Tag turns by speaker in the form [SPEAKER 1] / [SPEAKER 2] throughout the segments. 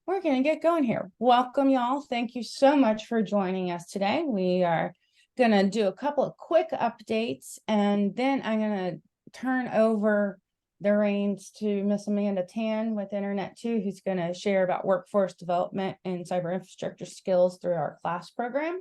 [SPEAKER 1] We're going to get going here. Welcome, y'all. Thank you so much for joining us today. We are going to do a couple of quick updates, and then I'm going to turn over the reins to Miss Amanda Tan with Internet 2, who's going to share about workforce development and cyber infrastructure skills through our class program.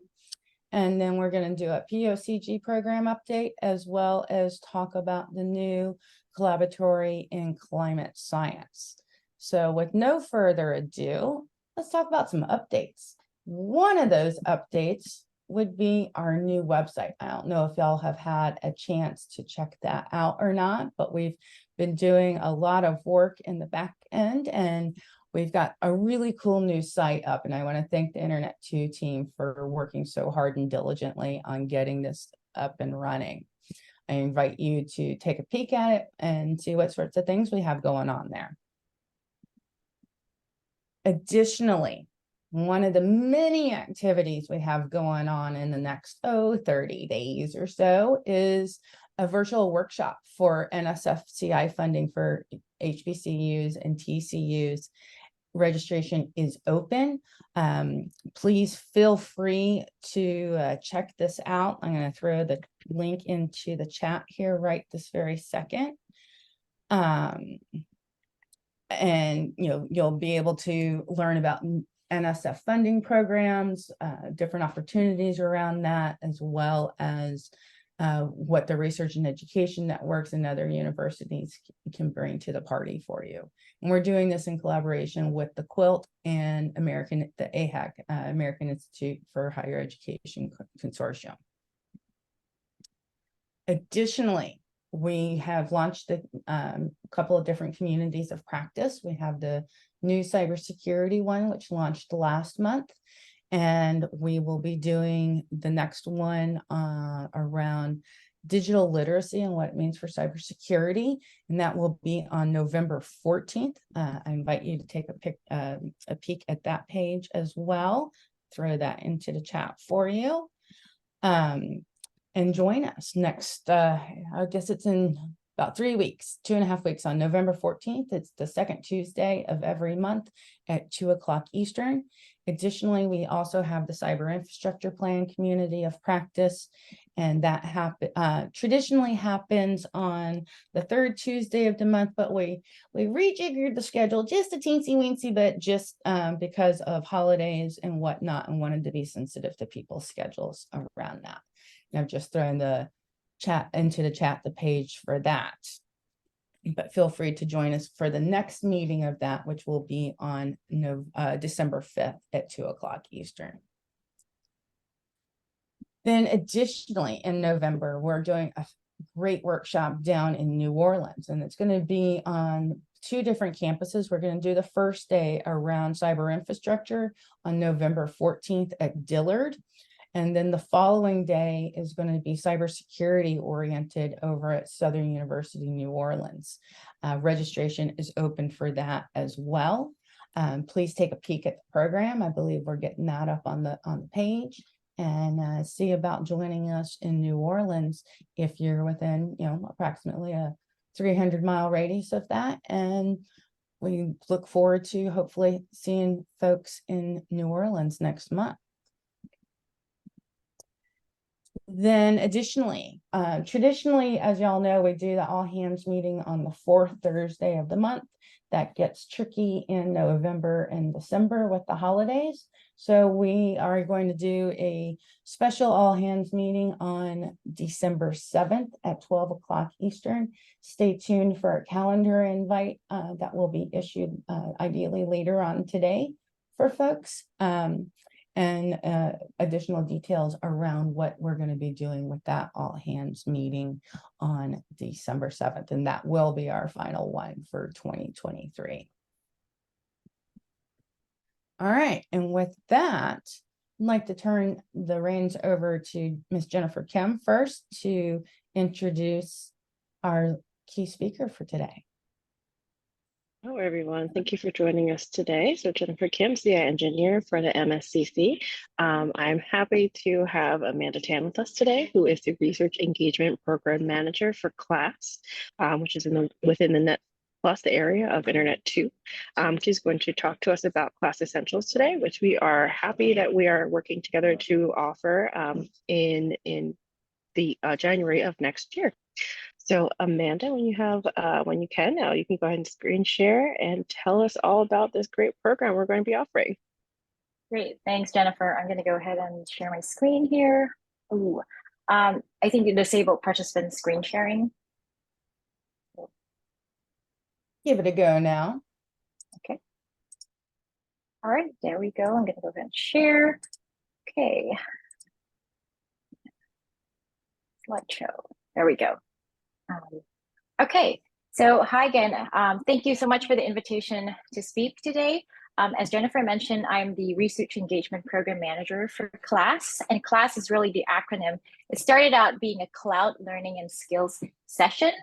[SPEAKER 1] And then we're going to do a POCG program update, as well as talk about the new collaboratory in climate science. So with no further ado, let's talk about some updates. One of those updates would be our new website. I don't know if y'all have had a chance to check that out or not, but we've been doing a lot of work in the back end, and we've got a really cool new site up, and I want to thank the Internet 2 team for working so hard and diligently on getting this up and running. I invite you to take a peek at it and see what sorts of things we have going on there. Additionally, one of the many activities we have going on in the next 30 days or so is a virtual workshop for NSF/CI funding for HBCUs and TCUs. Registration is open. Please feel free to check this out. I'm going to throw the link into the chat here right this very second. And you'll be able to learn about NSF funding programs, different opportunities around that, as well as what the research and education networks and other universities can bring to the party for you. And we're doing this in collaboration with the Quilt and the AHEC, American Institute for Higher Education Consortium. Additionally, we have launched a couple of different communities of practice. We have the new cybersecurity one, which launched last month, and we will be doing the next one around digital literacy and what it means for cybersecurity, and that will be on November 14th. I invite you to take a peek at that page as well. Throw that into the chat for you. And join us next, I guess it's in about 3 weeks, 2.5 weeks, on November 14th. It's the second Tuesday of every month at 2 o'clock Eastern. Additionally, we also have the Cyber Infrastructure Plan Community of Practice, and that traditionally happens on the third Tuesday of the month, but we rejiggered the schedule just a teensy-weensy bit, just because of holidays and whatnot, and wanted to be sensitive to people's schedules around that. And I've just thrown the chat into the chat, the page for that. But feel free to join us for the next meeting of that, which will be on December 5th at 2 o'clock Eastern. Then additionally, in November, we're doing a great workshop down in New Orleans, and it's going to be on 2 different campuses. We're going to do the first day around cyber infrastructure on November 14th at Dillard. And then the following day is going to be cybersecurity oriented over at Southern University, New Orleans. Registration is open for that as well. Please take a peek at the program. I believe we're getting that up on the page, and see about joining us in New Orleans if you're within, approximately a 300-mile radius of that. And we look forward to hopefully seeing folks in New Orleans next month. Then additionally, traditionally, as y'all know, we do the all hands meeting on the 4th Thursday of the month. That gets tricky in November and December with the holidays. So we are going to do a special all hands meeting on December 7th at 12 o'clock Eastern. Stay tuned for a calendar invite that will be issued ideally later on today for folks. And additional details around what we're going to be doing with that all hands meeting on December 7th. And that will be our final one for 2023. All right. And with that, I'd like to turn the reins over to Ms. Jennifer Kim first to introduce our key speaker for today.
[SPEAKER 2] Hello, everyone. Thank you for joining us today. So Jennifer Kim, CI engineer for the MSCC. I'm happy to have Amanda Tan with us today, who is the Research Engagement Program Manager for CLASS, which is within the plus the area of Internet 2. She's going to talk to us about Class Essentials today, which we are happy that we are working together to offer in the January of next year. So Amanda, when you can now, you can go ahead and screen share and tell us all about this great program we're going to be offering.
[SPEAKER 3] Great, thanks, Jennifer. I'm going to go ahead and share my screen here. Ooh, I think you disabled participant screen sharing.
[SPEAKER 1] Give it a go now.
[SPEAKER 3] Okay. All right, there we go. I'm going to go ahead and share. Okay. Slideshow. There we go. Okay, so hi again. Thank you so much for the invitation to speak today. As Jennifer mentioned, I'm the Research Engagement Program Manager for CLASS, and CLASS is really the acronym. It started out being a cloud learning and skills session,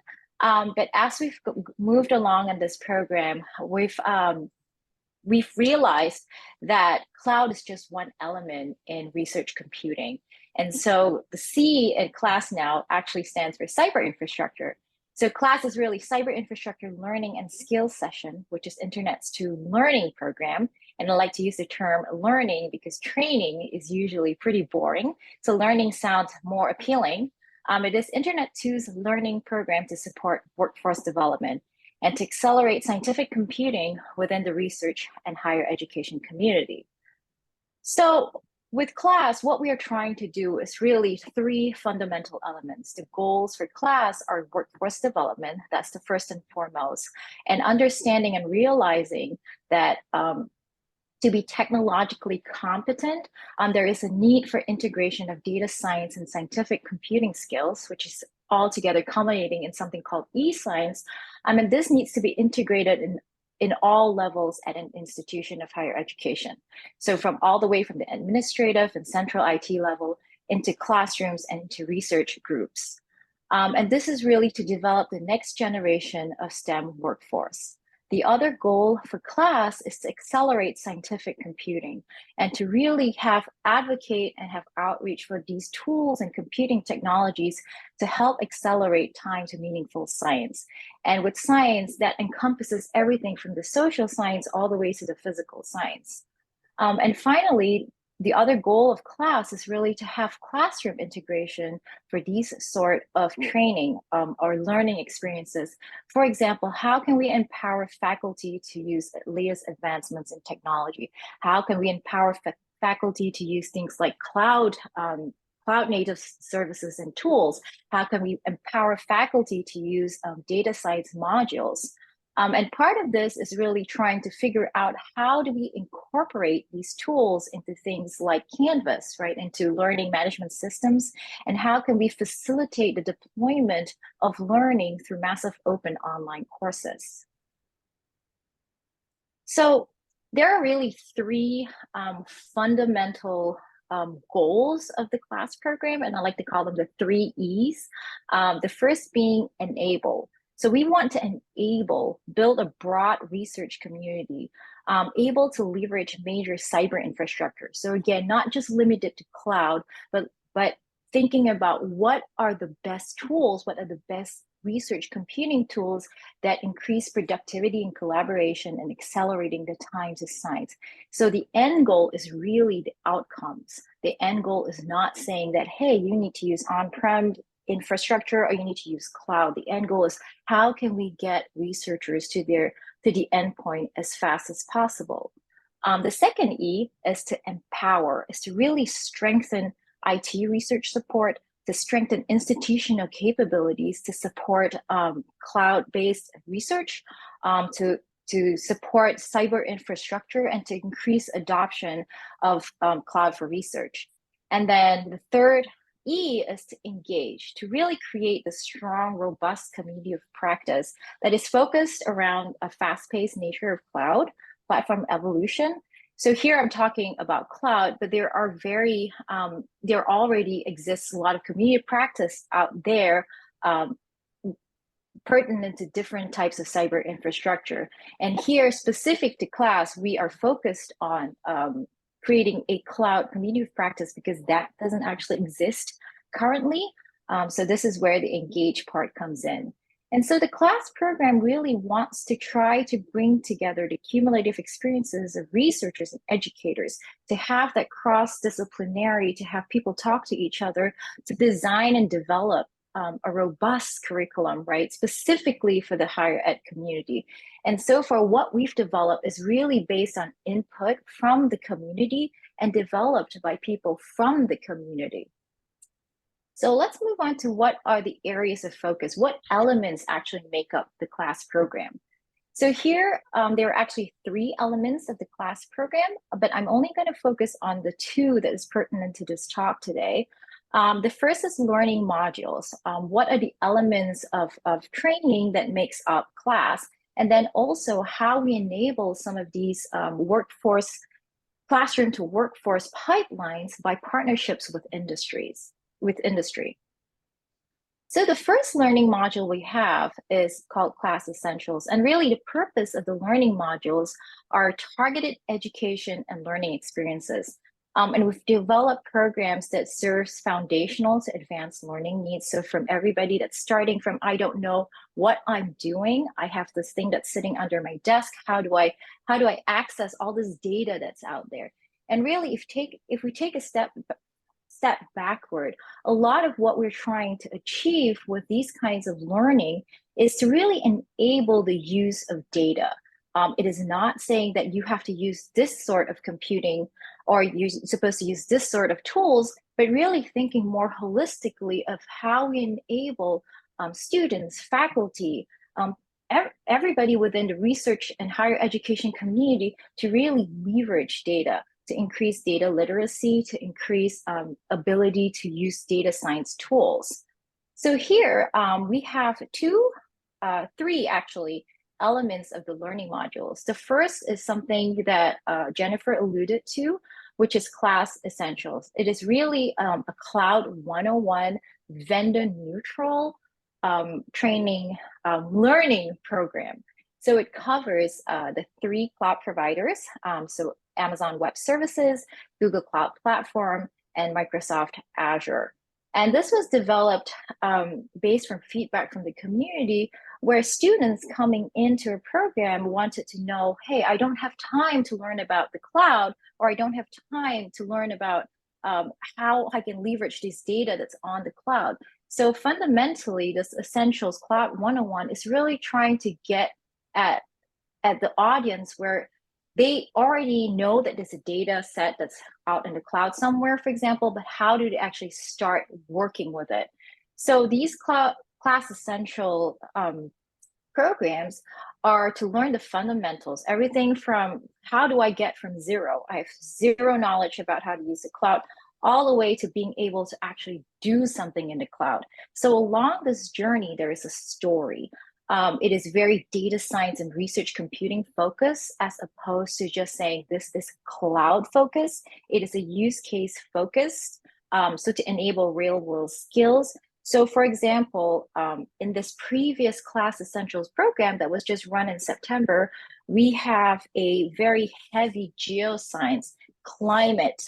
[SPEAKER 3] but as we've moved along in this program, we've realized that cloud is just one element in research computing. And so the C in CLASS now actually stands for cyber infrastructure. So CLASS is really cyber infrastructure learning and skills session, which is Internet's 2 learning program. And I like to use the term learning because training is usually pretty boring. So learning sounds more appealing. It is Internet 2's learning program to support workforce development and to accelerate scientific computing within the research and higher education community. So with CLASS, what we are trying to do is really 3 fundamental elements. The goals for CLASS are workforce development, that's the first and foremost, and understanding and realizing that to be technologically competent, there is a need for integration of data science and scientific computing skills, which is altogether culminating in something called e-science. And this needs to be integrated in all levels at an institution of higher education. So from all the way from the administrative and central IT level into classrooms and into research groups. And this is really to develop the next generation of STEM workforce. The other goal for CLASS is to accelerate scientific computing and to really advocate and have outreach for these tools and computing technologies to help accelerate time to meaningful science. And with science, that encompasses everything from the social science all the way to the physical science. And finally, the other goal of CLASS is really to have classroom integration for these sort of training or learning experiences. For example, how can we empower faculty to use latest advancements in technology? How can we empower faculty to use things like cloud native services and tools? How can we empower faculty to use data science modules? And part of this is really trying to figure out how do we incorporate these tools into things like Canvas, right, into learning management systems, and how can we facilitate the deployment of learning through massive open online courses. So there are really 3 fundamental goals of the CLASS program, and I like to call them the 3 E's. The first being enable. So we want to build a broad research community, able to leverage major cyber infrastructure. So again, not just limited to cloud, but thinking about what are the best tools, what are the best research computing tools that increase productivity and collaboration and accelerating the time to science. So the end goal is really the outcomes. The end goal is not saying that, hey, you need to use on-prem infrastructure or you need to use cloud. The end goal is how can we get researchers to the end point as fast as possible. The second E is to empower, is to really strengthen IT research support, to strengthen institutional capabilities to support cloud-based research, to support cyber infrastructure and to increase adoption of cloud for research. And then the third E is to engage, to really create the strong, robust community of practice that is focused around a fast-paced nature of cloud, platform evolution. So here I'm talking about cloud, but there already exists a lot of community practice out there pertinent to different types of cyber infrastructure. And here, specific to CLASS, we are focused on creating a cloud community of practice because that doesn't actually exist currently. So this is where the engage part comes in. And so the class program really wants to try to bring together the cumulative experiences of researchers and educators to have that cross-disciplinary, to have people talk to each other, to design and develop a robust curriculum, right, specifically for the higher ed community. And so far, what we've developed is really based on input from the community and developed by people from the community. So let's move on to what are the areas of focus, what elements actually make up the class program. So here, there are actually 3 elements of the class program, but I'm only going to focus on the 2 that is pertinent to this talk today. The first is learning modules. What are the elements of training that makes up class? And then also how we enable some of these classroom to workforce pipelines by partnerships with industry. So the first learning module we have is called Class Essentials. And really the purpose of the learning modules are targeted education and learning experiences. And we've developed programs that serves foundational to advanced learning needs. So from everybody that's starting from, I don't know what I'm doing, I have this thing that's sitting under my desk, how do I access all this data that's out there? And really, if we take a step backward, a lot of what we're trying to achieve with these kinds of learning is to really enable the use of data. It is not saying that you have to use this sort of computing or you're supposed to use this sort of tools, but really thinking more holistically of how we enable students, faculty, everybody within the research and higher education community to really leverage data, to increase data literacy, to increase ability to use data science tools. So here we have 3 actually elements of the learning modules. The first is something that Jennifer alluded to, which is Class Essentials. It is really a Cloud 101 vendor neutral training learning program. So it covers the 3 cloud providers, so Amazon Web Services, Google Cloud Platform, and Microsoft Azure. And this was developed based from feedback from the community, where students coming into a program wanted to know, hey, I don't have time to learn about the cloud, or I don't have time to learn about how I can leverage this data that's on the cloud. So fundamentally, this Essentials Cloud 101 is really trying to get at the audience where they already know that there's a data set that's out in the cloud somewhere, for example, but how do they actually start working with it? So these class essential programs are to learn the fundamentals, everything from how do I get from zero? I have zero knowledge about how to use the cloud, all the way to being able to actually do something in the cloud. So along this journey, there is a story. It is very data science and research computing focused, as opposed to just saying this is cloud focused. It is a use case focused, so to enable real world skills. So for example, in this previous Class Essentials program that was just run in September, we have a very heavy geoscience climate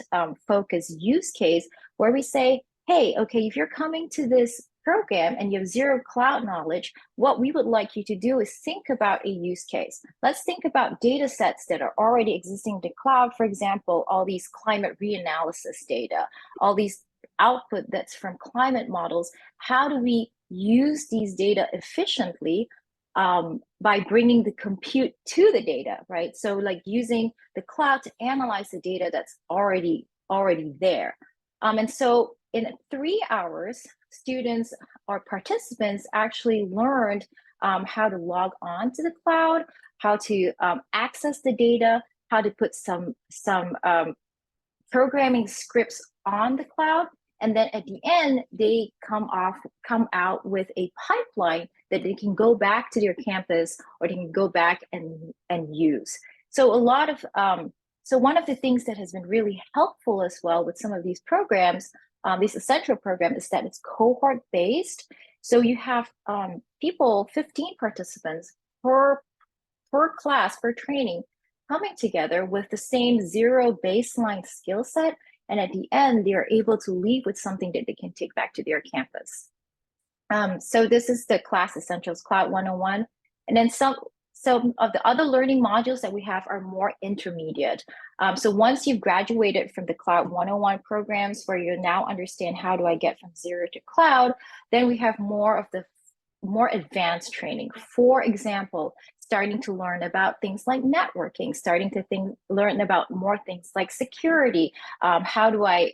[SPEAKER 3] focused use case where we say, hey, okay, if you're coming to this program and you have zero cloud knowledge, what we would like you to do is think about a use case. Let's think about data sets that are already existing in the cloud. For example, all these climate reanalysis data, all these output that's from climate models. How do we use these data efficiently by bringing the compute to the data, right? So like using the cloud to analyze the data that's already there. And so in 3 hours, students or participants actually learned how to log on to the cloud, how to access the data, how to put some programming scripts on the cloud. And then at the end, they come out with a pipeline that they can go back to their campus or they can go back and use. So so one of the things that has been really helpful as well with some of these programs, these essential programs, is that it's cohort based. So you have 15 participants per class, per training, coming together with the same zero baseline skill set. And at the end, they are able to leave with something that they can take back to their campus. So this is the Class Essentials Cloud 101. And then some of the other learning modules that we have are more intermediate. So once you've graduated from the Cloud 101 programs where you now understand how do I get from zero to cloud, then we have more of the more advanced training. For example, starting to learn about things like networking, starting to learn about more things like security. How do I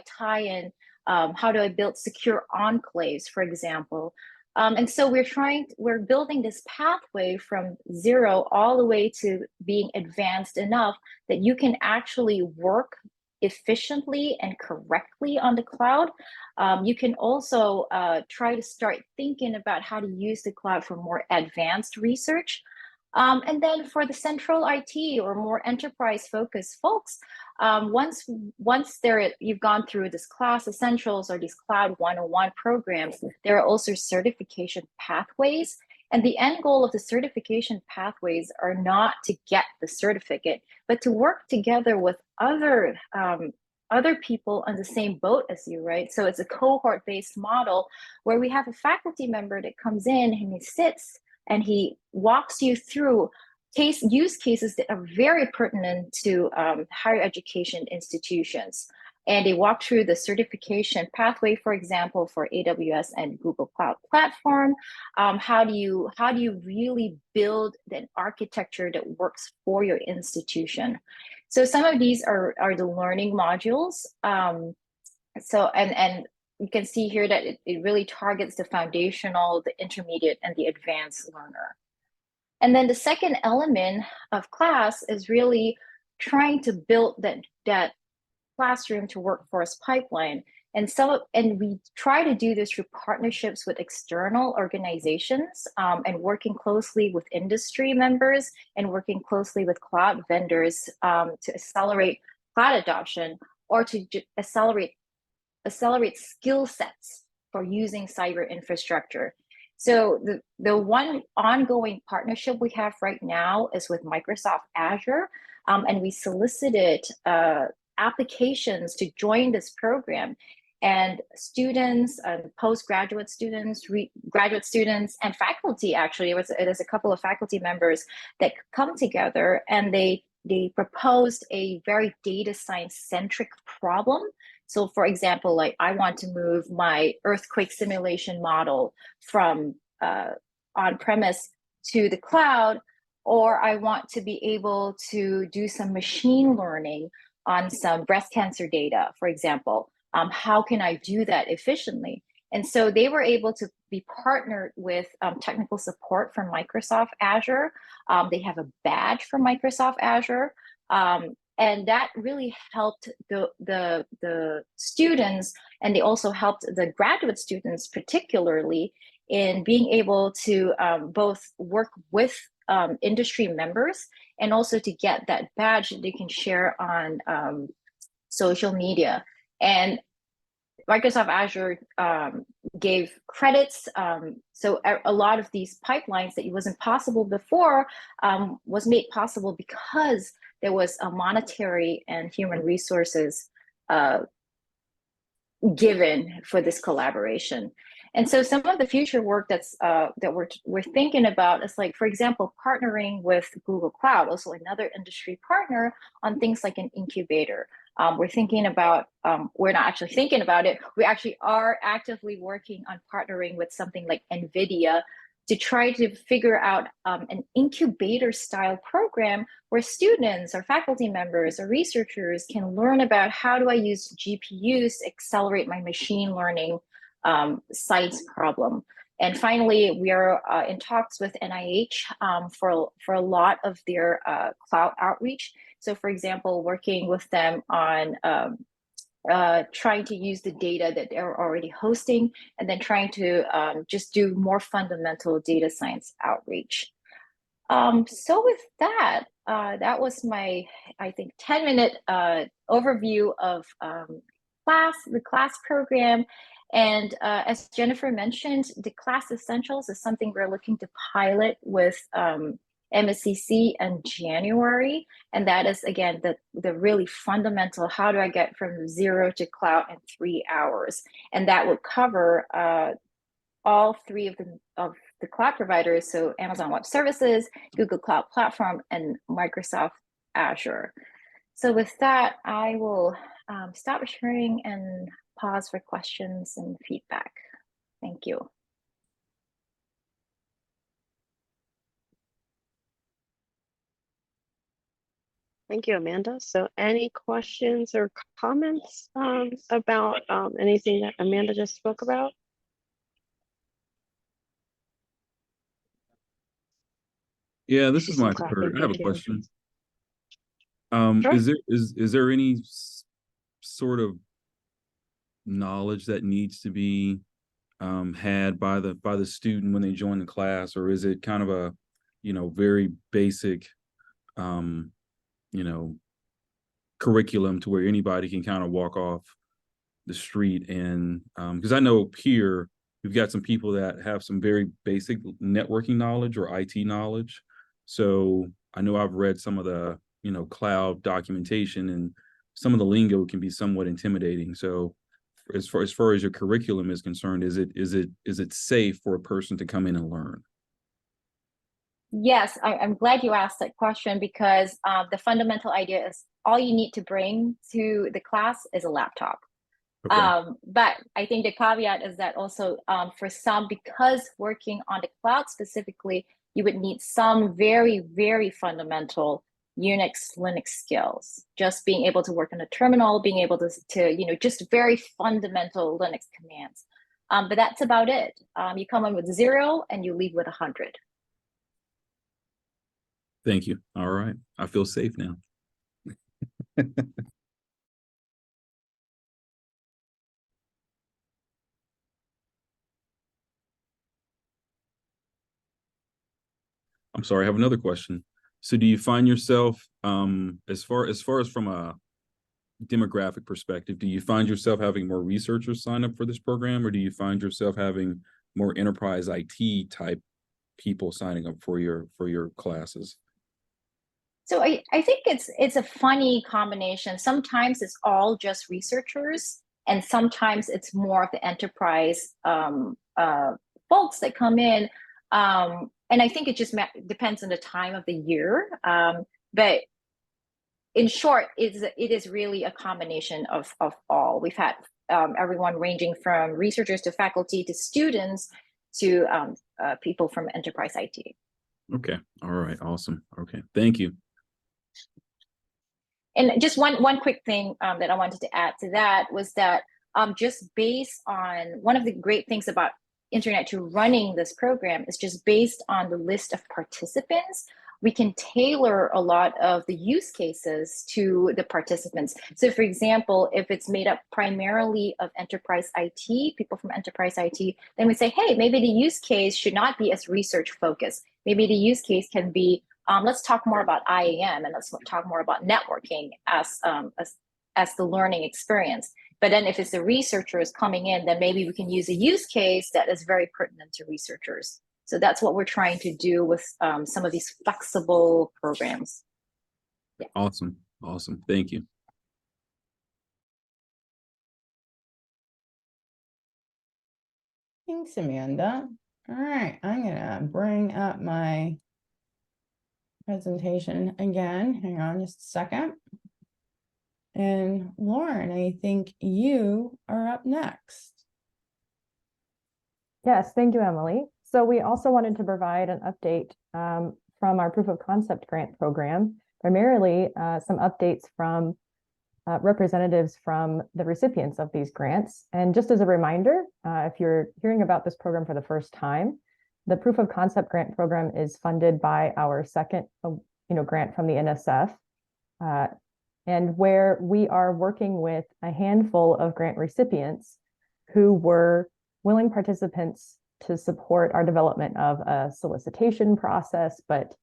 [SPEAKER 3] tie in? How do I build secure enclaves, for example? And so we're building this pathway from zero all the way to being advanced enough that you can actually work efficiently and correctly on the cloud. You can also try to start thinking about how to use the cloud for more advanced research. And then for the central IT or more enterprise focused folks, once you've gone through this Class Essentials or these Cloud 101 programs, there are also certification pathways. And the end goal of the certification pathways are not to get the certificate, but to work together with other people on the same boat as you, right? So it's a cohort-based model where we have a faculty member that comes in and he sits and he walks you through use cases that are very pertinent to higher education institutions. And they walk through the certification pathway, for example, for AWS and Google Cloud Platform. How do you really build an architecture that works for your institution? So some of these are the learning modules. So you can see here that it really targets the foundational, the intermediate, and the advanced learner. And then the second element of class is really trying to build that classroom to workforce pipeline. And we try to do this through partnerships with external organizations and working closely with industry members and working closely with cloud vendors to accelerate cloud adoption or to accelerate skill sets for using cyber infrastructure. So the one ongoing partnership we have right now is with Microsoft Azure, and we solicited applications to join this program. And students, postgraduate students, graduate students, and faculty, actually, there's a couple of faculty members that come together and they proposed a very data science centric problem. So for example, like I want to move my earthquake simulation model from on-premise to the cloud, or I want to be able to do some machine learning on some breast cancer data, for example. How can I do that efficiently? And so they were able to be partnered with technical support from Microsoft Azure. They have a badge from Microsoft Azure. And that really helped the students, and they also helped the graduate students particularly in being able to both work with industry members and also to get that badge that they can share on social media. And Microsoft Azure gave credits. So a lot of these pipelines that it wasn't possible before was made possible because there was a monetary and human resources given for this collaboration. And so some of the future work that we're thinking about is, like, for example, partnering with Google Cloud, also another industry partner, on things like an incubator. We're thinking about, we're not actually thinking about it, we actually are actively working on partnering with something like NVIDIA to try to figure out an incubator style program where students or faculty members or researchers can learn about how do I use GPUs to accelerate my machine learning science problem. And finally, we are in talks with NIH for a lot of their cloud outreach. So for example, working with them on trying to use the data that they're already hosting, and then trying to just do more fundamental data science outreach. So with that, that was my, I think, 10-minute overview of the class program. And as Jennifer mentioned, the Class Essentials is something we're looking to pilot with MSCC in January. And that is, again, the really fundamental, how do I get from zero to cloud in 3 hours? And that would cover all three of the cloud providers, so Amazon Web Services, Google Cloud Platform, and Microsoft Azure. So with that, I will stop sharing and pause for questions and feedback. Thank you.
[SPEAKER 2] Thank you, Amanda. So any questions or comments about anything that Amanda just spoke about?
[SPEAKER 4] Yeah, this is
[SPEAKER 2] She's
[SPEAKER 4] my
[SPEAKER 2] clapping.
[SPEAKER 4] turn. I have a
[SPEAKER 2] Thank you.
[SPEAKER 4] question.
[SPEAKER 2] Sure.
[SPEAKER 4] Is there any sort of knowledge that needs to be had by the student when they join the class, or is it kind of a, very basic, curriculum to where anybody can kind of walk off the street? And because I know here we've got some people that have some very basic networking knowledge or IT knowledge. So I know I've read some of the, cloud documentation, and some of the lingo can be somewhat intimidating. So as far as your curriculum is concerned, is it safe for a person to come in and learn?
[SPEAKER 3] Yes, I'm glad you asked that question, because the fundamental idea is all you need to bring to the class is a laptop.
[SPEAKER 4] Okay.
[SPEAKER 3] But I think the caveat is that also for some, because working on the cloud specifically, you would need some very, very fundamental Unix, Linux skills. Just being able to work on a terminal, being able to just very fundamental Linux commands. But that's about it. You come in with 0 and you leave with 100.
[SPEAKER 4] Thank you. All right. I feel safe now. I'm sorry, I have another question. So do you find yourself, as far as from a demographic perspective, do you find yourself having more researchers sign up for this program, or do you find yourself having more enterprise IT type people signing up for your classes?
[SPEAKER 3] So I think it's a funny combination. Sometimes it's all just researchers, and sometimes it's more of the enterprise folks that come in. And I think it just depends on the time of the year. But in short, it is really a combination of all. We've had everyone ranging from researchers to faculty to students to people from enterprise IT.
[SPEAKER 4] Okay. All right. Awesome. Okay. Thank you.
[SPEAKER 3] And just one quick thing that I wanted to add to that was that just based on one of the great things about Internet to running this program is just based on the list of participants, we can tailor a lot of the use cases to the participants. So for example, if it's made up primarily of enterprise IT, people from enterprise IT, then we say, hey, maybe the use case should not be as research focused. Maybe the use case can be, let's talk more about IAM, and let's talk more about networking as the learning experience. But then if it's the researchers coming in, then maybe we can use a use case that is very pertinent to researchers. So that's what we're trying to do with some of these flexible programs. Yeah.
[SPEAKER 4] Awesome. Awesome. Thank you.
[SPEAKER 1] Thanks, Amanda. All right, I'm gonna bring up my presentation again. Hang on just a second. And Lauren, I think you are up next.
[SPEAKER 5] Yes, thank you, Emily. So we also wanted to provide an update from our proof of concept grant program, primarily some updates from representatives from the recipients of these grants. And just as a reminder, if you're hearing about this program for the first time, the proof of concept grant program is funded by our second grant from the NSF, and where we are working with a handful of grant recipients who were willing participants to support our development of a solicitation process, but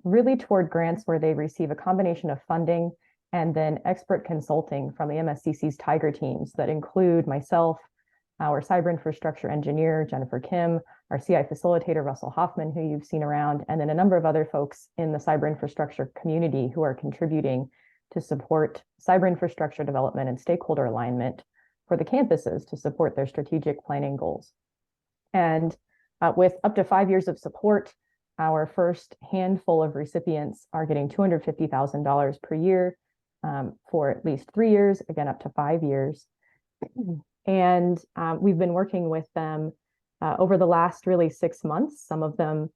[SPEAKER 5] really toward grants where they receive a combination of funding and then expert consulting from the MSCC's Tiger teams that include myself, our cyber infrastructure engineer, Jennifer Kim, our CI facilitator, Russell Hoffman, who you've seen around, and then a number of other folks in the cyber infrastructure community who are contributing to support cyber infrastructure development and stakeholder alignment for the campuses to support their strategic planning goals. And with up to 5 years of support, our first handful of recipients are getting $250,000 per year for at least 3 years, again, up to 5 years. And we've been working with them over the last really 6 months, some of them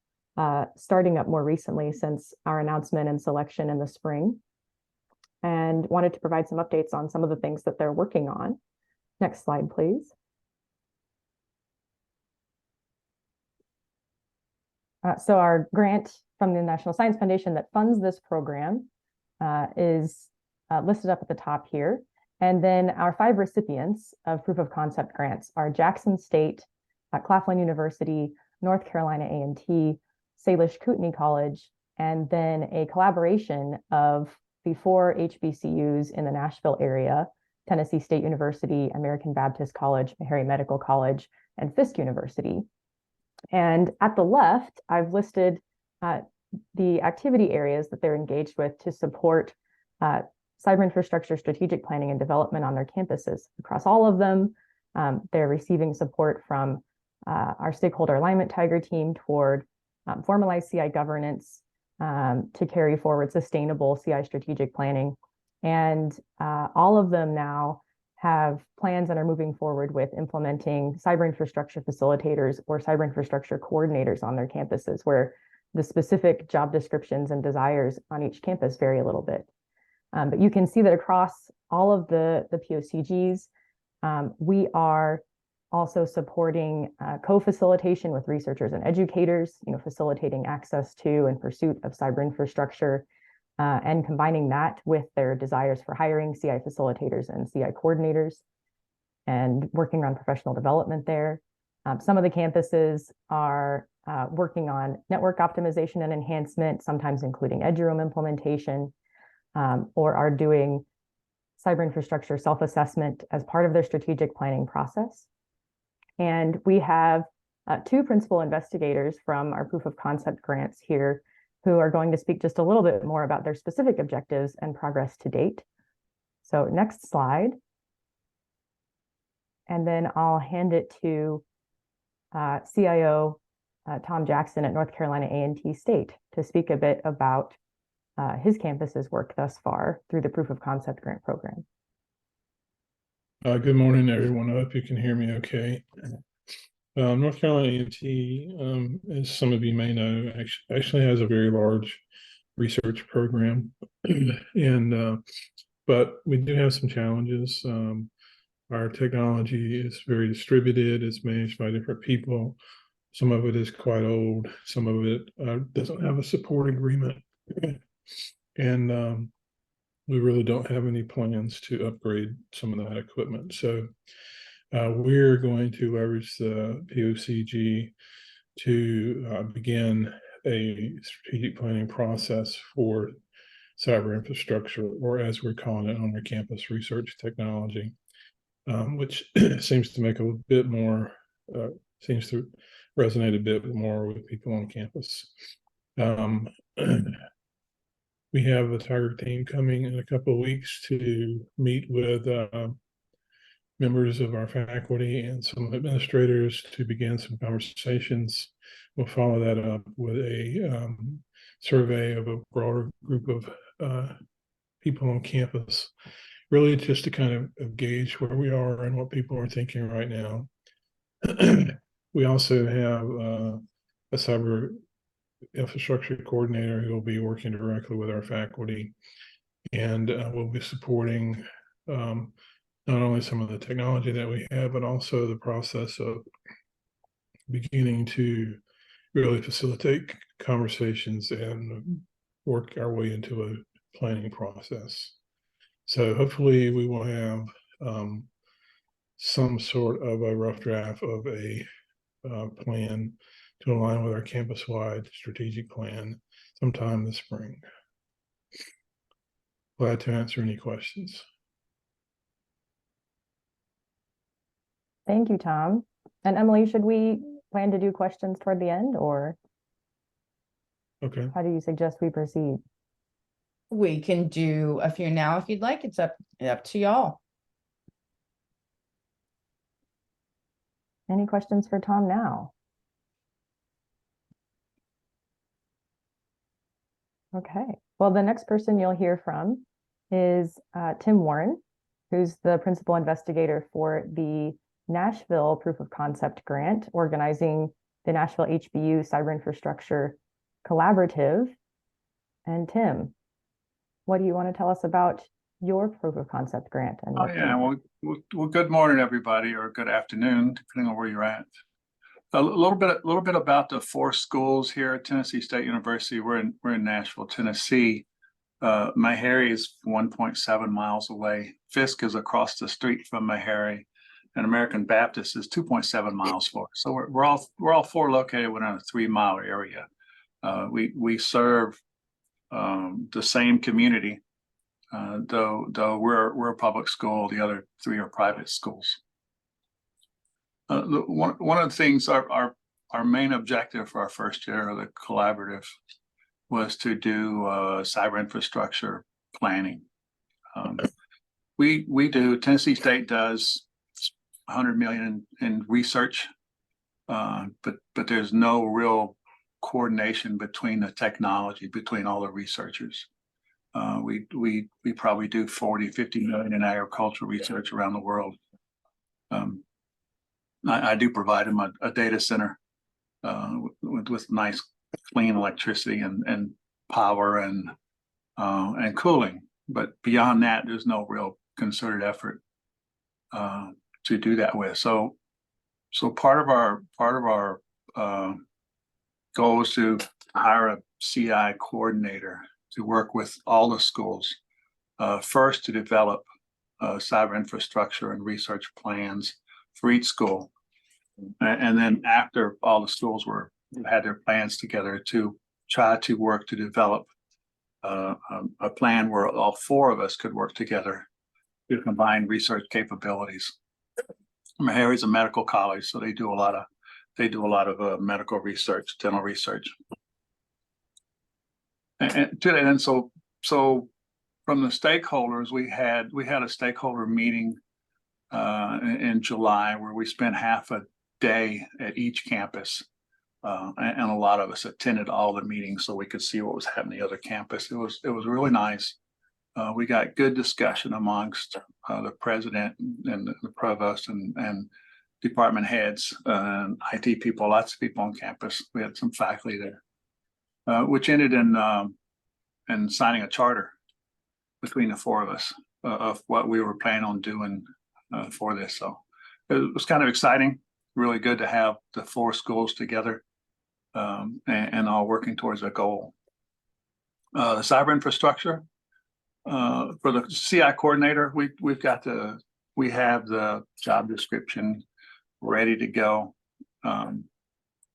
[SPEAKER 5] starting up more recently since our announcement and selection in the spring, and wanted to provide some updates on some of the things that they're working on. Next slide, please. So our grant from the National Science Foundation that funds this program is listed up at the top here. And then our 5 recipients of proof of concept grants are Jackson State, Claflin University, North Carolina A&T, Salish Kootenai College, and then a collaboration of the 4 HBCUs in the Nashville area: Tennessee State University, American Baptist College, Meharry Medical College, and Fisk University. And at the left, I've listed the activity areas that they're engaged with to support cyber infrastructure strategic planning and development on their campuses. Across all of them, they're receiving support from our stakeholder alignment tiger team toward formalized CI governance to carry forward sustainable CI strategic planning. And all of them now have plans and are moving forward with implementing cyber infrastructure facilitators or cyber infrastructure coordinators on their campuses, where the specific job descriptions and desires on each campus vary a little bit. But you can see that across all of the POCGs, we are also supporting co-facilitation with researchers and educators, facilitating access to and pursuit of cyber infrastructure, and combining that with their desires for hiring CI facilitators and CI coordinators, and working on professional development there. Some of the campuses are working on network optimization and enhancement, sometimes including edge room implementation, or are doing cyber infrastructure self-assessment as part of their strategic planning process. And we have 2 principal investigators from our proof of concept grants here who are going to speak just a little bit more about their specific objectives and progress to date. So next slide. And then I'll hand it to CIO Tom Jackson at North Carolina A&T State to speak a bit about his campus's work thus far through the proof of concept grant program.
[SPEAKER 6] Good morning, everyone. I hope you can hear me okay. North Carolina A&T, as some of you may know, actually has a very large research program, and but we do have some challenges. Our technology is very distributed. It's managed by different people. Some of it is quite old. Some of it doesn't have a support agreement, and we really don't have any plans to upgrade some of that equipment. So we're going to leverage the POCG to begin a strategic planning process for cyber infrastructure, or as we're calling it on our campus, research technology, which seems to make a bit more, seems to resonate a bit more with people on campus. We have a Tiger team coming in a couple of weeks to meet with members of our faculty and some administrators to begin some conversations. We'll follow that up with a survey of a broader group of people on campus, really just to kind of gauge where we are and what people are thinking right now. We also have a cyber infrastructure coordinator who will be working directly with our faculty, and we'll be supporting not only some of the technology that we have, but also the process of beginning to really facilitate conversations and work our way into a planning process. So hopefully we will have some sort of a rough draft of a plan to align with our campus-wide strategic plan sometime this spring. Glad to answer any questions.
[SPEAKER 5] Thank you, Tom. And Emily, should we plan to do questions toward the end, or
[SPEAKER 6] Okay.
[SPEAKER 5] how do you suggest we proceed?
[SPEAKER 1] We can do a few now if you'd like. It's up to y'all.
[SPEAKER 5] Any questions for Tom now? Okay, well, the next person you'll hear from is Tim Warren, who's the principal investigator for the Nashville Proof of Concept Grant, organizing the Nashville HBU Cyberinfrastructure Collaborative. And Tim, what do you want to tell us about your proof of concept grant? And
[SPEAKER 7] Oh, yeah, well, good morning, everybody, or good afternoon, depending on where you're at. A little bit about the 4 schools here at Tennessee State University. We're in Nashville, Tennessee. Meharry is 1.7 miles away. Fisk is across the street from Meharry, and American Baptist is 2.7 miles for. So we're all 4 located within a 3-mile area. We serve the same community, though we're a public school. The other 3 are private schools. One of the things our main objective for our first year of the collaborative was to do cyber infrastructure planning. Tennessee State does 100 million in research, but there's no real coordination between the technology, between all the researchers. We probably do 40-50 million in agricultural research around the world. I do provide them a data center with nice clean electricity and power and cooling, but beyond that, there's no real concerted effort to do that with. So part of our goal is to hire a CI coordinator to work with all the schools, first to develop cyber infrastructure and research plans for each school. And then after all the schools had their plans together, to try to work to develop a plan where all 4 of us could work together to combine research capabilities. Meharry's a medical college, so they do a lot of medical research, dental research. And so from the stakeholders, we had a stakeholder meeting in July where we spent half a day at each campus, and a lot of us attended all the meetings so we could see what was happening at the other campus. It was really nice. We got good discussion amongst the president and the provost and department heads and IT people, lots of people on campus. We had some faculty there, which ended in signing a charter between the 4 of us of what we were planning on doing for this. So it was kind of exciting, really good to have the 4 schools together and all working towards a goal. The cyber infrastructure for the CI coordinator, we have the job description ready to go, and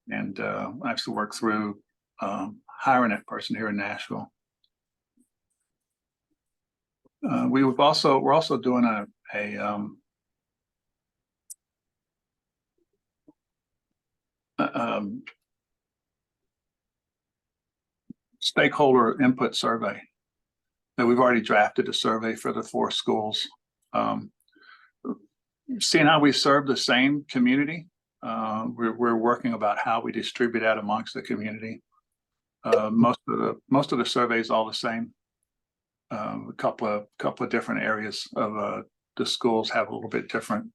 [SPEAKER 7] I have to work through hiring that person here in Nashville. We're also doing a stakeholder input survey that we've already drafted a survey for the 4 schools. Seeing how we serve the same community, we're working about how we distribute that amongst the community. Most of the survey is all the same. A couple of different areas of the schools have a little bit different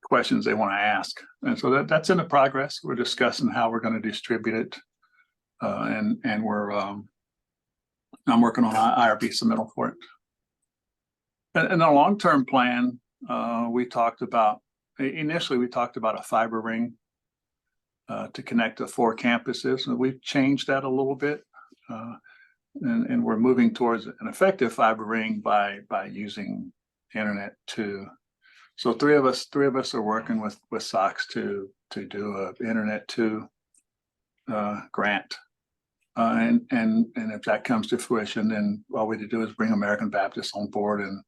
[SPEAKER 7] questions they want to ask, and so that's in the progress. We're discussing how we're going to distribute it, and I'm working on an IRB submittal for it. And the long-term plan, we talked about a fiber ring to connect the 4 campuses, and we've changed that a little bit, and we're moving towards an effective fiber ring by using internet too. So 3 of us are working with SOX to do a internet 2 grant, and if that comes to fruition, then all we need to do is bring American Baptist on board, and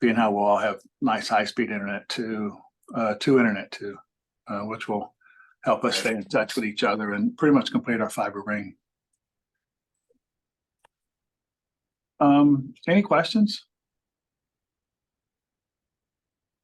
[SPEAKER 7] being how we'll all have nice high-speed internet to internet 2, which will help us stay in touch with each other and pretty much complete our fiber ring. Any questions?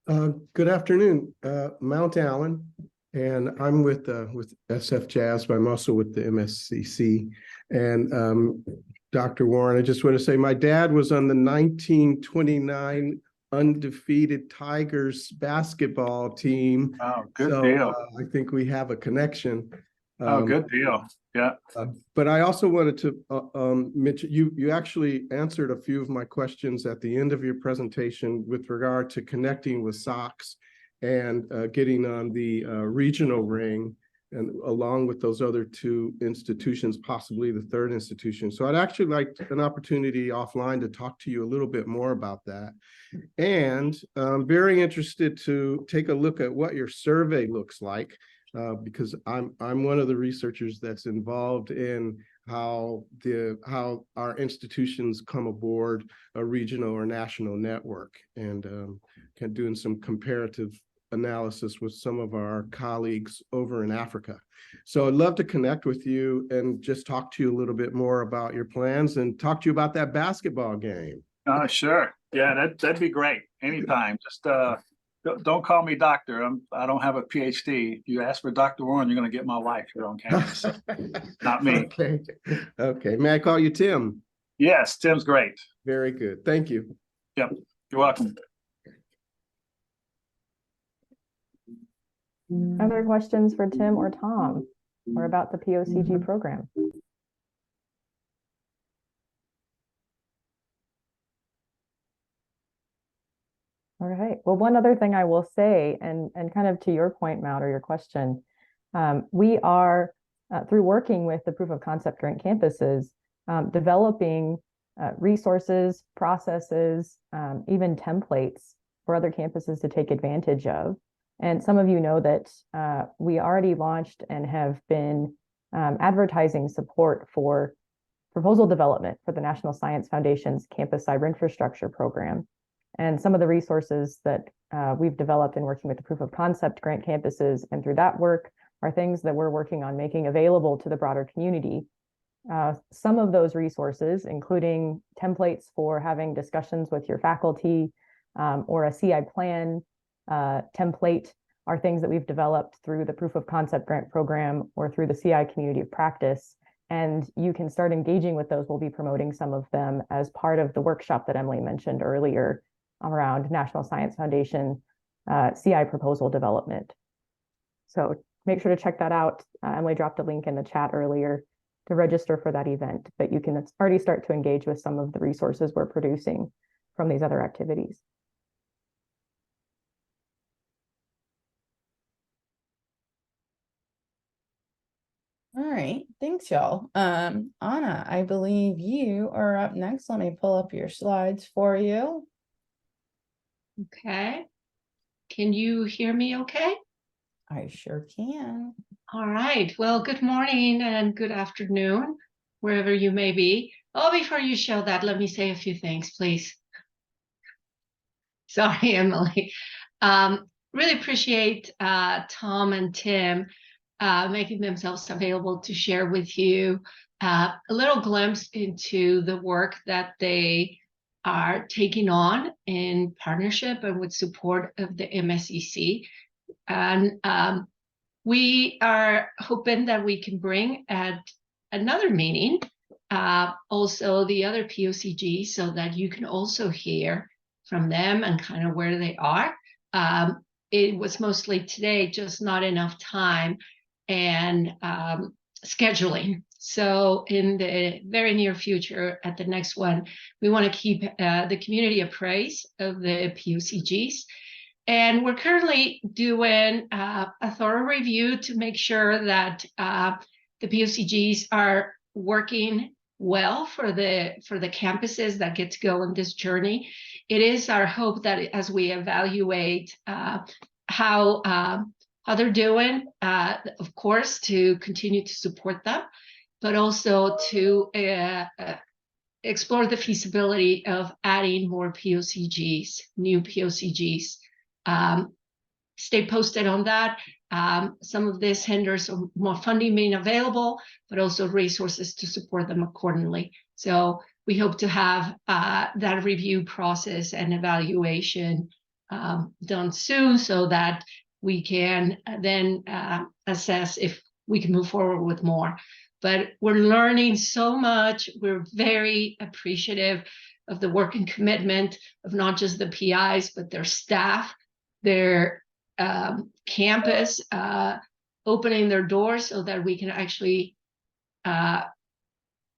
[SPEAKER 8] Good afternoon, Mount Allen, and I'm with SF Jazz, but I'm also with the MSCC. And Dr. Warren, I just want to say my dad was on the 1929 undefeated Tigers basketball team.
[SPEAKER 7] Oh, good deal.
[SPEAKER 8] I think we have a connection.
[SPEAKER 7] Oh, good deal. Yeah.
[SPEAKER 8] But I also wanted to mention, you actually answered a few of my questions at the end of your presentation with regard to connecting with SOCs and getting on the regional ring, and along with those other two institutions, possibly the third institution. So I'd actually like an opportunity offline to talk to you a little bit more about that. And I'm very interested to take a look at what your survey looks like. Because I'm one of the researchers that's involved in how our institutions come aboard a regional or national network, and doing some comparative analysis with some of our colleagues over in Africa. So I'd love to connect with you and just talk to you a little bit more about your plans and talk to you about that basketball game.
[SPEAKER 7] Sure. Yeah, that'd be great. Anytime. Just don't call me doctor. I don't have a PhD. If you ask for Dr. Warren, you're going to get my wife here on campus. So not me.
[SPEAKER 8] Okay. Okay. May I call you Tim?
[SPEAKER 7] Yes, Tim's great.
[SPEAKER 8] Very good. Thank you.
[SPEAKER 7] Yep. You're welcome.
[SPEAKER 5] Other questions for Tim or Tom or about the POCG program? All right. Well, one other thing I will say, and kind of to your point, Matt, or your question, we are, through working with the proof of concept grant campuses, developing resources, processes, even templates for other campuses to take advantage of. And some of you know that we already launched and have been advertising support for proposal development for the National Science Foundation's Campus Cyberinfrastructure program. And some of the resources that we've developed in working with the proof of concept grant campuses and through that work are things that we're working on making available to the broader community. Some of those resources, including templates for having discussions with your faculty or a CI plan template, are things that we've developed through the proof of concept grant program or through the CI community of practice. And you can start engaging with those. We'll be promoting some of them as part of the workshop that Emily mentioned earlier around National Science Foundation CI proposal development. So make sure to check that out. Emily dropped a link in the chat earlier to register for that event, but you can already start to engage with some of the resources we're producing from these other activities.
[SPEAKER 1] All right, thanks y'all. Anna, I believe you are up next. Let me pull up your slides for you.
[SPEAKER 9] Okay. Can you hear me okay?
[SPEAKER 1] I sure can.
[SPEAKER 9] All right. Well, good morning and good afternoon, wherever you may be. Oh, before you show that, let me say a few things, please. Sorry, Emily. Really appreciate Tom and Tim making themselves available to share with you a little glimpse into the work that they are taking on in partnership and with support of the MSCC. And we are hoping that we can bring at another meeting also the other POCGs so that you can also hear from them and kind of where they are. It was mostly today, just not enough time and scheduling. So in the very near future, at the next one, we want to keep the community appraised of the POCGs. And we're currently doing a thorough review to make sure that the POCGs are working well for the campuses that get to go on this journey. It is our hope that as we evaluate how they're doing, of course, to continue to support them, but also to explore the feasibility of adding more POCGs, new POCGs. Stay posted on that. Some of this hinders more funding being available, but also resources to support them accordingly. So we hope to have that review process and evaluation done soon so that we can then assess if we can move forward with more. But we're learning so much. We're very appreciative of the work and commitment of not just the PIs, but their staff, their campus, opening their doors so that we can actually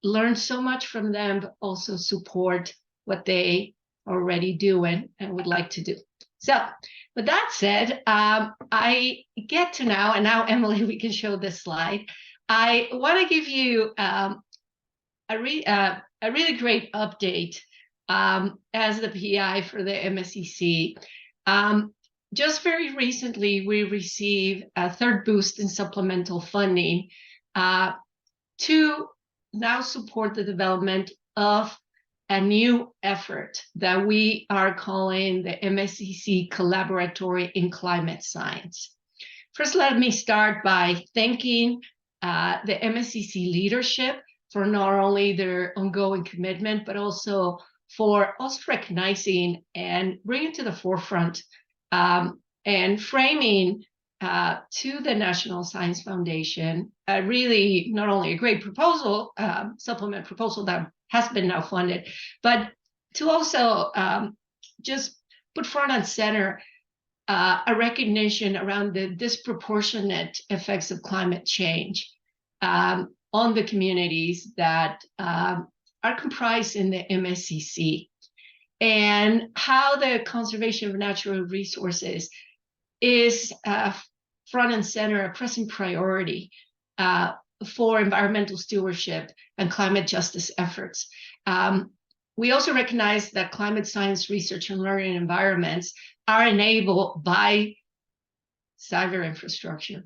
[SPEAKER 9] learn so much from them, but also support what they are already doing and would like to do. So with that said, I get to now, and now Emily, we can show this slide. I want to give you a really great update as the PI for the MSCC. Just very recently, we received a third boost in supplemental funding to now support the development of a new effort that we are calling the MSCC Collaboratory in Climate Science. First, let me start by thanking the MSCC leadership for not only their ongoing commitment, but also for us recognizing and bringing to the forefront and framing to the National Science Foundation really not only a great proposal, supplement proposal that has been now funded, but to also just put front and center a recognition around the disproportionate effects of climate change on the communities that are comprised in the MSCC, and how the conservation of natural resources is front and center, a present priority for environmental stewardship and climate justice efforts. We also recognize that climate science research and learning environments are enabled by cyber infrastructure.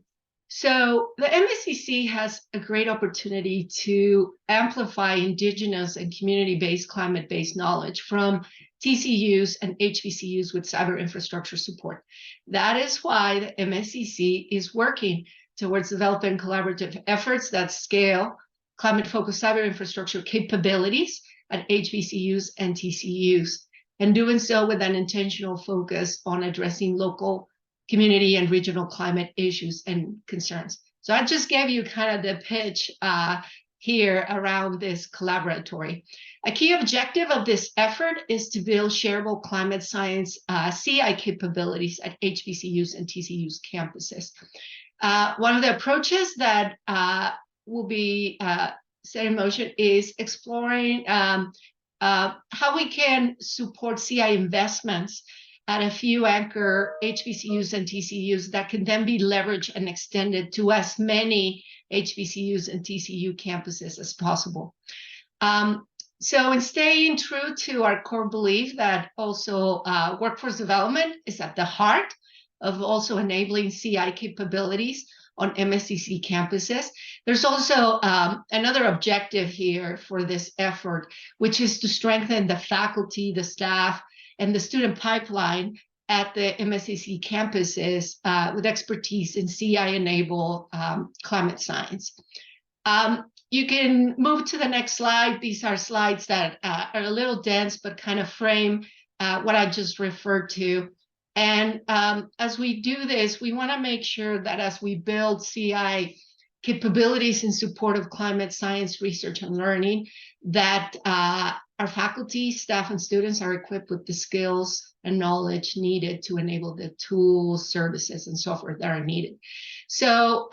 [SPEAKER 9] So the MSCC has a great opportunity to amplify indigenous and community-based climate-based knowledge from TCUs and HBCUs with cyber infrastructure support. That is why the MSCC is working towards developing collaborative efforts that scale climate-focused cyber infrastructure capabilities at HBCUs and TCUs, and doing so with an intentional focus on addressing local, community, and regional climate issues and concerns. So I just gave you kind of the pitch here around this collaboratory. A key objective of this effort is to build shareable climate science CI capabilities at HBCUs and TCUs campuses. One of the approaches that will be set in motion is exploring how we can support CI investments at a few anchor HBCUs and TCUs that can then be leveraged and extended to as many HBCUs and TCU campuses as possible. So in staying true to our core belief that also workforce development is at the heart of also enabling CI capabilities on MSCC campuses, there's also another objective here for this effort, which is to strengthen the faculty, the staff, and the student pipeline at the MSCC campuses with expertise in CI-enabled climate science. You can move to the next slide. These are slides that are a little dense, but kind of frame what I just referred to. And as we do this, we want to make sure that as we build CI capabilities in support of climate science research and learning, that our faculty, staff, and students are equipped with the skills and knowledge needed to enable the tools, services, and software that are needed. So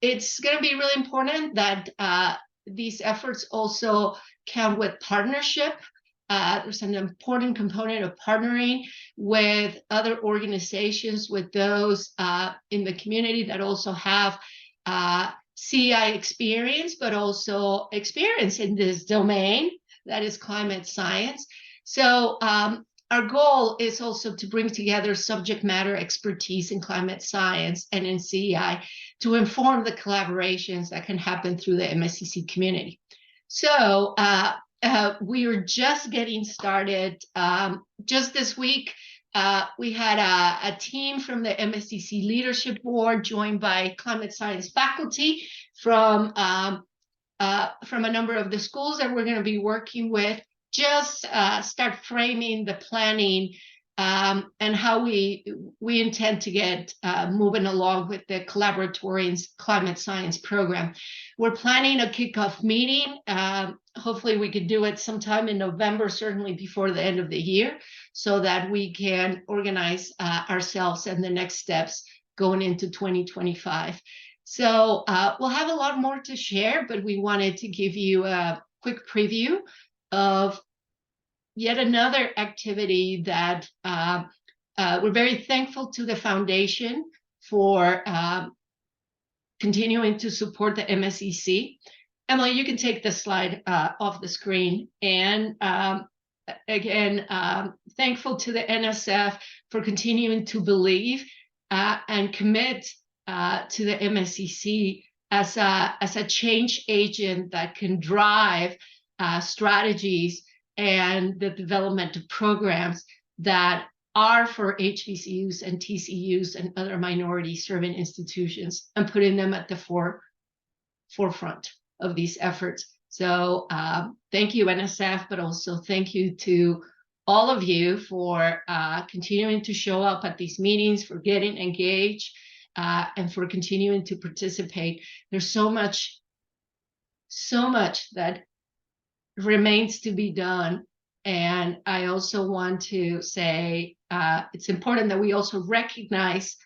[SPEAKER 9] it's going to be really important that these efforts also count with partnership. There's an important component of partnering with other organizations, with those in the community that also have CI experience, but also experience in this domain that is climate science. So our goal is also to bring together subject matter expertise in climate science and in CI to inform the collaborations that can happen through the MSCC community. So we are just getting started. Just this week, we had a team from the MSCC Leadership Board joined by climate science faculty from a number of the schools that we're going to be working with, just start framing the planning and how we intend to get moving along with the Collaboratory and Climate Science program. We're planning a kickoff meeting. Hopefully we could do it sometime in November, certainly before the end of the year, so that we can organize ourselves and the next steps going into 2025. So we'll have a lot more to share, but we wanted to give you a quick preview of yet another activity that we're very thankful to the foundation for continuing to support the MSEC. Emily, you can take the slide off the screen. And again, thankful to the NSF for continuing to believe and commit to the MSEC as a change agent that can drive strategies and the development of programs that are for HBCUs and TCUs and other minority serving institutions, and putting them at the forefront of these efforts. So thank you, NSF, but also thank you to all of you for continuing to show up at these meetings, for getting engaged, and for continuing to participate. There's so much that remains to be done. And I also want to say it's important that we also recognize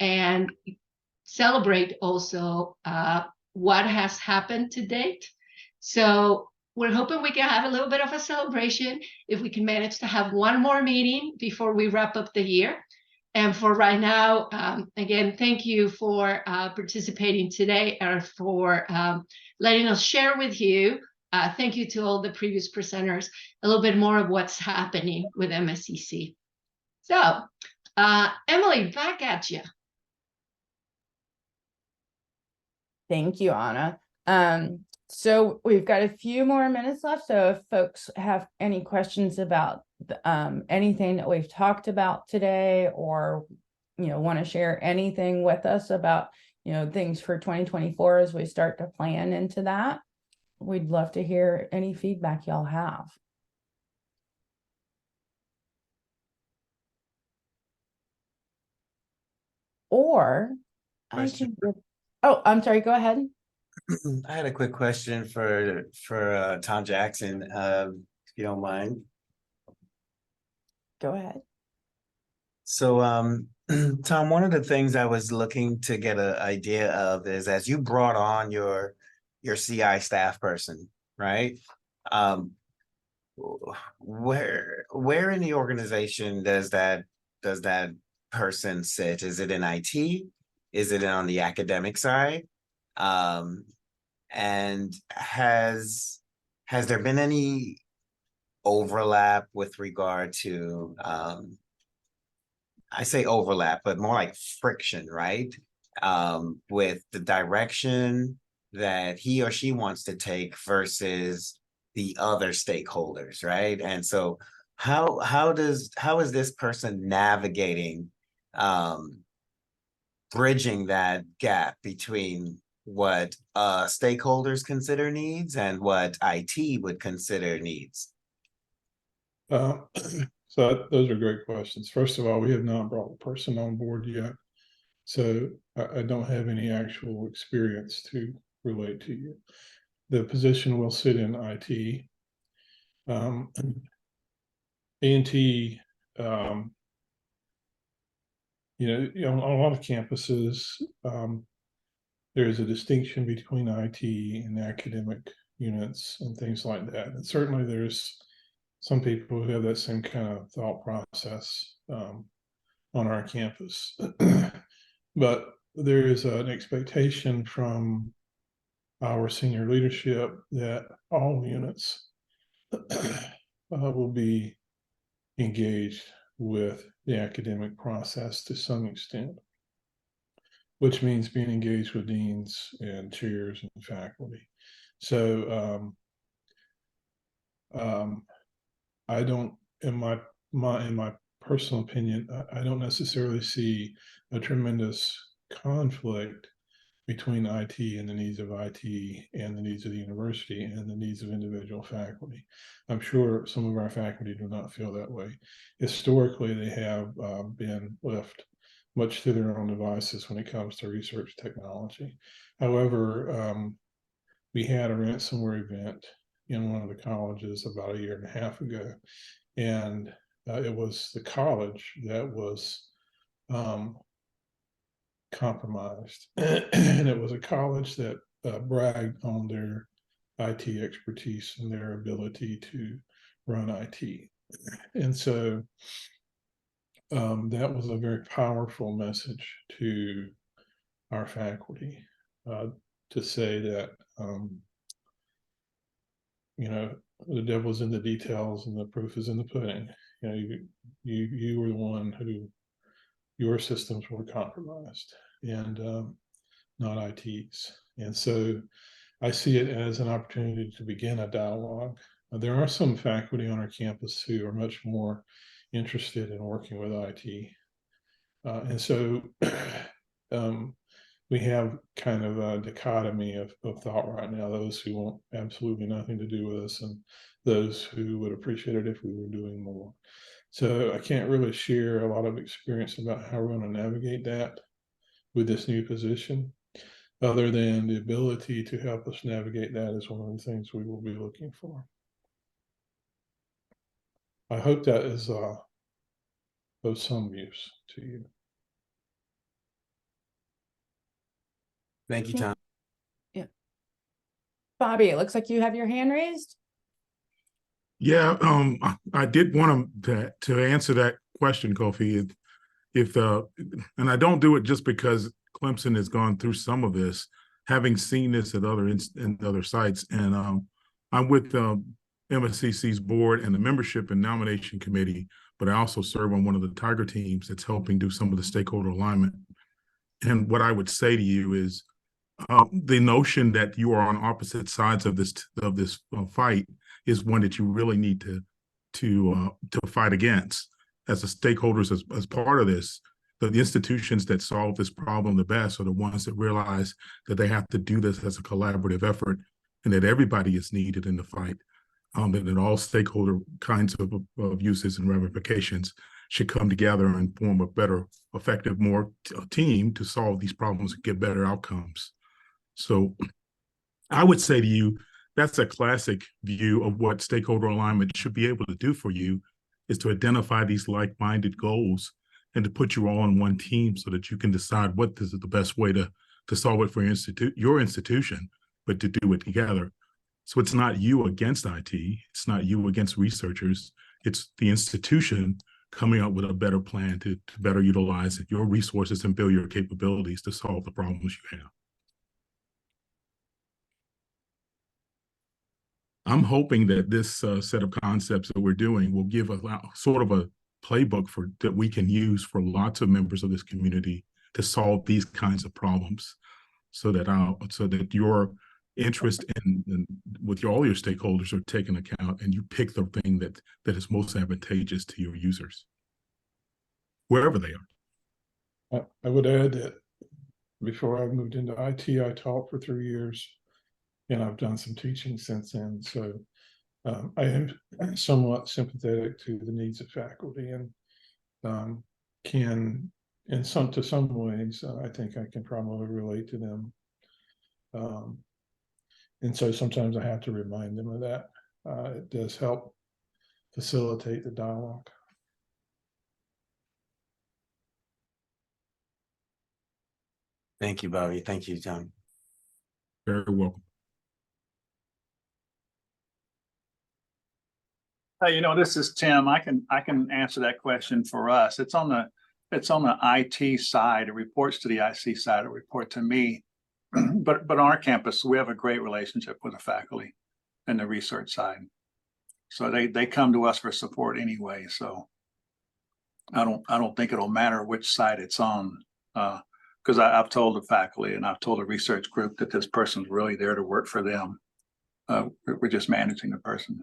[SPEAKER 9] and celebrate also what has happened to date. So we're hoping we can have a little bit of a celebration if we can manage to have one more meeting before we wrap up the year. And for right now, again, thank you for participating today, or for letting us share with you. Thank you to all the previous presenters, a little bit more of what's happening with MSEC. So, Emily, back at you.
[SPEAKER 1] Thank you, Anna. So we've got a few more minutes left. So if folks have any questions about anything that we've talked about today, or want to share anything with us about things for 2024 as we start to plan into that, we'd love to hear any feedback y'all have. Or I can give, oh, I'm sorry, go ahead.
[SPEAKER 10] I had a quick question for Tom Jackson, if you don't mind.
[SPEAKER 1] Go ahead.
[SPEAKER 10] So, Tom, one of the things I was looking to get an idea of is, as you brought on your CI staff person, right? Where in the organization does that person sit? Is it in IT? Is it on the academic side? And has there been any overlap with regard to, I say overlap, but more like friction, right? With the direction that he or she wants to take versus the other stakeholders, right? And so how is this person navigating, bridging that gap between what stakeholders consider needs and what IT would consider needs?
[SPEAKER 6] So those are great questions. First of all, we have not brought a person on board yet, so I don't have any actual experience to relate to you. The position will sit in IT. A&T, on a lot of campuses, there is a distinction between IT and academic units and things like that. And certainly there's some people who have that same kind of thought process on our campus. But there is an expectation from our senior leadership that all units will be engaged with the academic process to some extent, which means being engaged with deans and chairs and faculty. So I don't, in my personal opinion, I don't necessarily see a tremendous conflict between IT and the needs of IT and the needs of the university and the needs of individual faculty. I'm sure some of our faculty do not feel that way. Historically, they have been left much to their own devices when it comes to research technology. However, we had a ransomware event in one of the colleges about 1.5 years ago, and it was the college that was compromised. And it was a college that bragged on their IT expertise and their ability to run IT. And so that was a very powerful message to our faculty to say that, you know, the devil's in the details and the proof is in the pudding. You know, you were the one who, your systems were compromised, and not IT's. And so I see it as an opportunity to begin a dialogue. There are some faculty on our campus who are much more interested in working with IT. And so we have kind of a dichotomy of thought right now, those who want absolutely nothing to do with us and those who would appreciate it if we were doing more. So I can't really share a lot of experience about how we're going to navigate that with this new position, other than the ability to help us navigate that is one of the things we will be looking for. I hope that is of some use to you.
[SPEAKER 10] Thank you, Tom.
[SPEAKER 1] Yeah. Bobby, it looks like you have your hand raised.
[SPEAKER 11] Yeah, I did want to answer that question, Kofi. If and I don't do it just because Clemson has gone through some of this, having seen this at other sites, and I'm with MSCC's board and the membership and nomination committee, but I also serve on one of the Tiger teams that's helping do some of the stakeholder alignment. And what I would say to you is, the notion that you are on opposite sides of this fight is one that you really need to fight against as the stakeholders. As part of this, the institutions that solve this problem the best are the ones that realize that they have to do this as a collaborative effort, and that everybody is needed in the fight, and that all stakeholder kinds of uses and ramifications should come together and form a better, effective, more team to solve these problems and get better outcomes. So I would say to you, that's a classic view of what stakeholder alignment should be able to do for you, is to identify these like-minded goals and to put you all on one team so that you can decide what is the best way to solve it for your institution, but to do it together. So it's not you against IT, it's not you against researchers, it's the institution coming up with a better plan to better utilize your resources and build your capabilities to solve the problems you have. I'm hoping that this set of concepts that we're doing will give a sort of a playbook that we can use for lots of members of this community to solve these kinds of problems, so that your interest in with all your stakeholders are taken account, and you pick the thing that is most advantageous to your users, wherever they are.
[SPEAKER 6] I would add that before I moved into IT, I taught for 3 years. And I've done some teaching since then. So I am somewhat sympathetic to the needs of faculty, and can, to some ways, I think I can probably relate to them. And so sometimes I have to remind them of that. It does help facilitate the dialogue.
[SPEAKER 10] Thank you, Bobby. Thank you, Tom.
[SPEAKER 11] Very welcome.
[SPEAKER 7] You know, this is Tim. I can answer that question for us. It's on the IT side. It reports to the IC side. It report to me. But on our campus, we have a great relationship with the faculty and the research side. So they come to us for support anyway. So I don't think it'll matter which side it's on, because I've told the faculty and I've told the research group that this person's really there to work for them. We're just managing the person.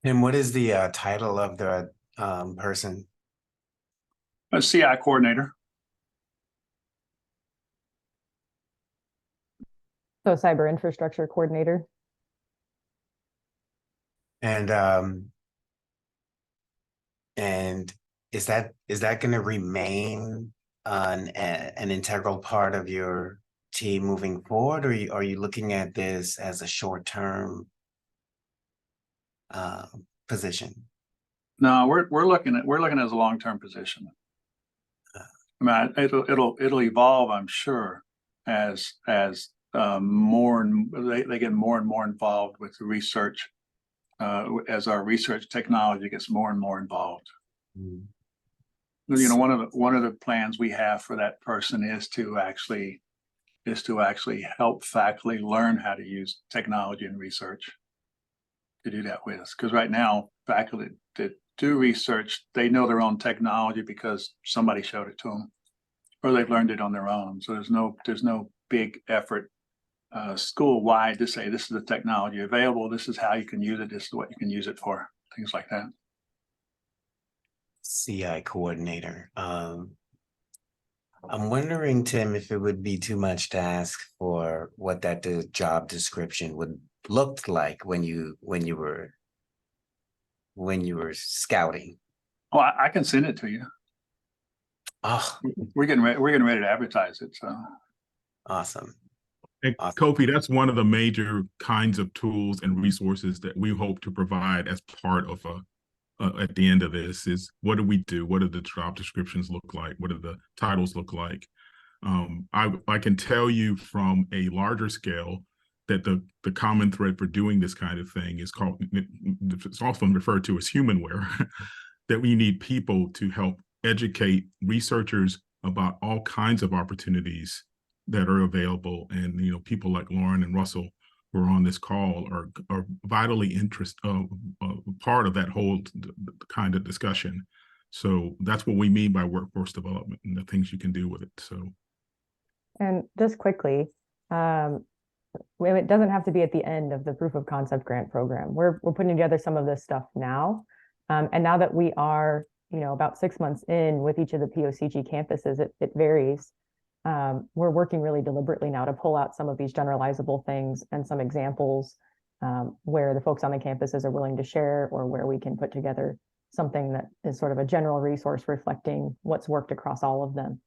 [SPEAKER 10] And what is the title of the person?
[SPEAKER 7] A CI coordinator.
[SPEAKER 5] So cyber infrastructure coordinator.
[SPEAKER 10] And is that going to remain an integral part of your team moving forward, or are you looking at this as a short-term position?
[SPEAKER 7] No, we're looking at as a long-term position. I mean, it'll evolve, I'm sure, as more and they get more and more involved with the research, as our research technology gets more and more involved.
[SPEAKER 10] Mm.
[SPEAKER 7] You know, one of the plans we have for that person is to actually help faculty learn how to use technology and research to do that with us. Because right now, faculty that do research, they know their own technology because somebody showed it to them, or they've learned it on their own. So there's no big effort school-wide to say, this is the technology available, this is how you can use it, this is what you can use it for, things like that.
[SPEAKER 10] CI coordinator. I'm wondering, Tim, if it would be too much to ask for what that job description would look like when you were scouting.
[SPEAKER 7] Oh, I can send it to you.
[SPEAKER 10] Oh,
[SPEAKER 7] we're getting ready to advertise it. So
[SPEAKER 10] awesome.
[SPEAKER 11] And
[SPEAKER 10] awesome.
[SPEAKER 11] Kofi, that's one of the major kinds of tools and resources that we hope to provide as part of at the end of this is, what do we do? What do the job descriptions look like? What do the titles look like? I can tell you from a larger scale that the common thread for doing this kind of thing is called, it's often referred to as humanware, that we need people to help educate researchers about all kinds of opportunities that are available. And, you know, people like Lauren and Russell who are on this call are vitally part of that whole kind of discussion. So that's what we mean by workforce development and the things you can do with it. So.
[SPEAKER 5] And just quickly, it doesn't have to be at the end of the proof of concept grant program. We're putting together some of this stuff now. And now that we are, you know, about 6 months in with each of the POCG campuses, it varies. We're working really deliberately now to pull out some of these generalizable things and some examples where the folks on the campuses are willing to share, or where we can put together something that is sort of a general resource reflecting what's worked across all of them.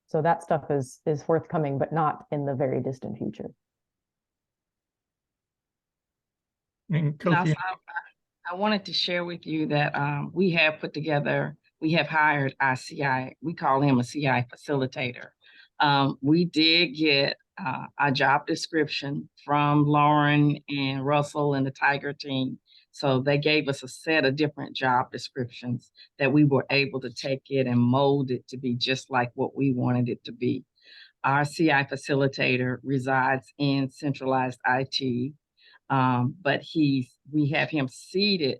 [SPEAKER 5] So that stuff is forthcoming, but not in the very distant future.
[SPEAKER 12] And Kofi, I wanted to share with you that we have hired our CI, we call him a CI facilitator. We did get a job description from Lauren and Russell and the Tiger team. So they gave us a set of different job descriptions that we were able to take it and mold it to be just like what we wanted it to be. Our CI facilitator resides in centralized IT, but we have him seated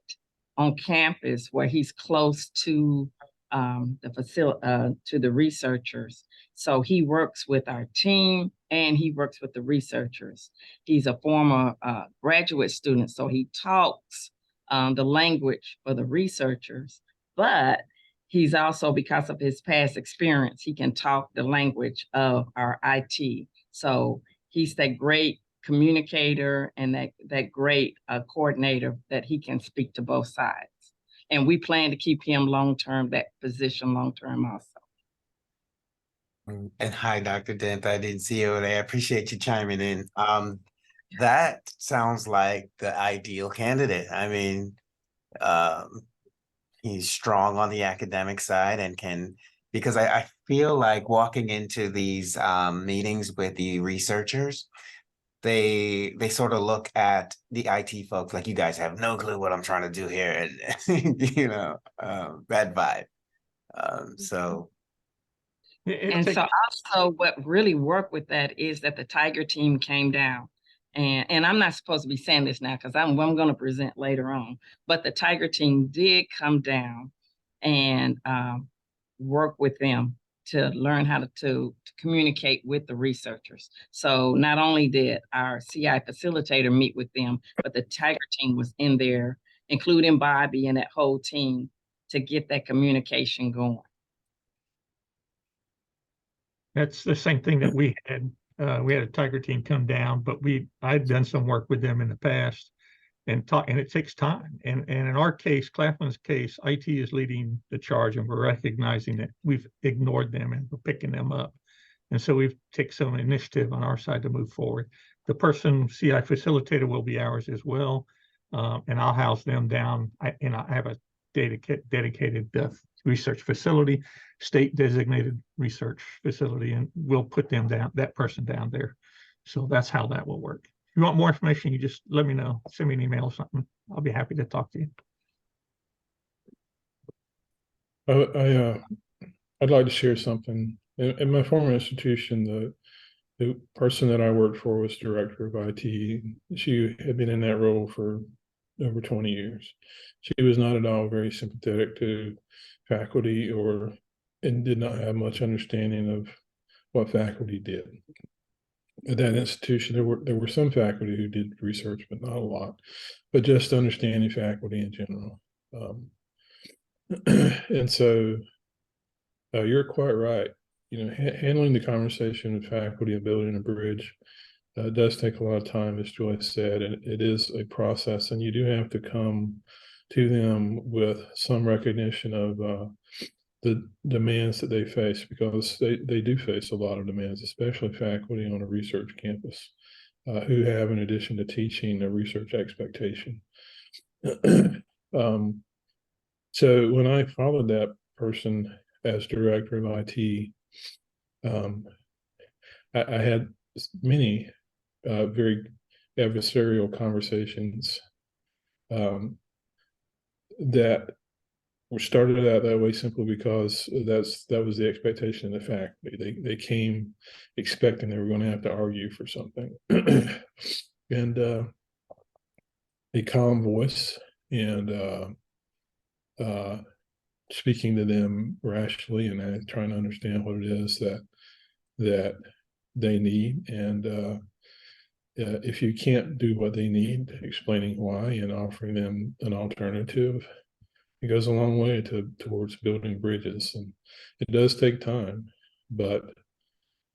[SPEAKER 12] on campus where he's close to the researchers. So he works with our team and he works with the researchers. He's a former graduate student, so he talks the language for the researchers, but he's also, because of his past experience, he can talk the language of our IT. So he's that great communicator and that great coordinator that he can speak to both sides. And we plan to keep him long-term, that position long-term also.
[SPEAKER 10] And hi, Dr. Dent. I didn't see you over there. I appreciate you chiming in. That sounds like the ideal candidate. I mean, he's strong on the academic side and because I feel like walking into these meetings with the researchers, they sort of look at the IT folks like, you guys have no clue what I'm trying to do here. And, you know, bad vibe. So.
[SPEAKER 12] And so also what really worked with that is that the Tiger team came down. And I'm not supposed to be saying this now because I'm going to present later on. But the Tiger team did come down and work with them to learn how to communicate with the researchers. So not only did our CI facilitator meet with them, but the Tiger team was in there, including Bobby and that whole team, to get that communication going. That's the same thing that we had
[SPEAKER 13] we had a Tiger team come down, but I'd done some work with them in the past and it takes time. And in our case, Claflin's case, IT is leading the charge, and we're recognizing that we've ignored them and we're picking them up. And so we've taken some initiative on our side to move forward. The person, CI facilitator, will be ours as well. And I'll house them down. I have a dedicated research facility, state designated research facility, and we'll put them down, that person down there. So that's how that will work. If you want more information, you just let me know. Send me an email or something. I'll be happy to talk to
[SPEAKER 6] you. I'd like to share something. In my former institution, the person that I worked for was director of IT. She had been in that role for over 20 years. She was not at all very sympathetic to faculty and did not have much understanding of what faculty did. At that institution, there were some faculty who did research, but not a lot. But just understanding faculty in general. And so you're quite right. You know, handling the conversation with faculty and building a bridge does take a lot of time, as Joyce said, and it is a process, and you do have to come to them with some recognition of the demands that they face, because they do face a lot of demands, especially faculty on a research campus who have, in addition to teaching, a research expectation. So when I followed that person as director of IT, I had many very adversarial conversations that were started out that way simply because that was the expectation of the faculty. They came expecting they were going to have to argue for something. And a calm voice and speaking to them rationally and trying to understand what it is that they need, and if you can't do what they need, explaining why and offering them an alternative, it goes a long way towards building bridges. And it does take time, but